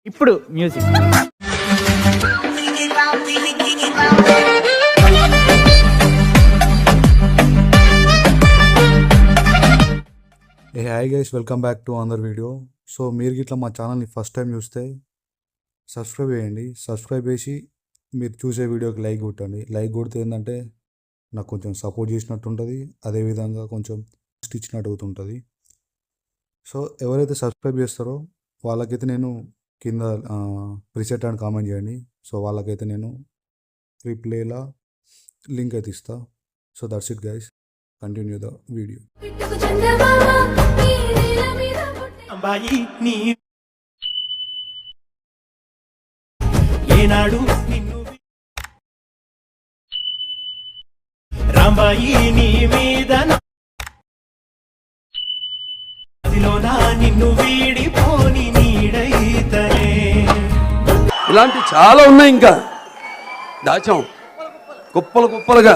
ఇప్పుడు music. A hi guys, welcome back to another video. So మీరు గిట్లా మా ఛానల్ని ఫస్ట్ టైం చూస్తే సబ్స్క్రైబ్ చేయండి. సబ్స్క్రైబ్ చేసి మీరు చూసే వీడియోకి లైక్ కొట్టండి. లైక్ కొడితే ఏంటంటే నాకు కొంచెం సపోర్ట్ చేసినట్టు ఉంటుంది, అదేవిధంగా కొంచెం ఇచ్చినట్టు అవుతుంటుంది. సో ఎవరైతే సబ్స్క్రైబ్ చేస్తారో వాళ్ళకైతే నేను కింద ప్రిసెట్ అని కామెంట్ చేయండి. సో వాళ్ళకైతే నేను రిప్లేలా లింక్ అయితే ఇస్తా. So that's it guys, continue the video. Ambai నీ ఏనాడు నిన్ను రాంబాయి నీ మీద నదిలోనా నిన్ను వీడిపోని నీడైతనే. ఇలాంటి చాలా ఉన్నాయి, ఇంకా దాచాం కుప్పలు కుప్పలుగా.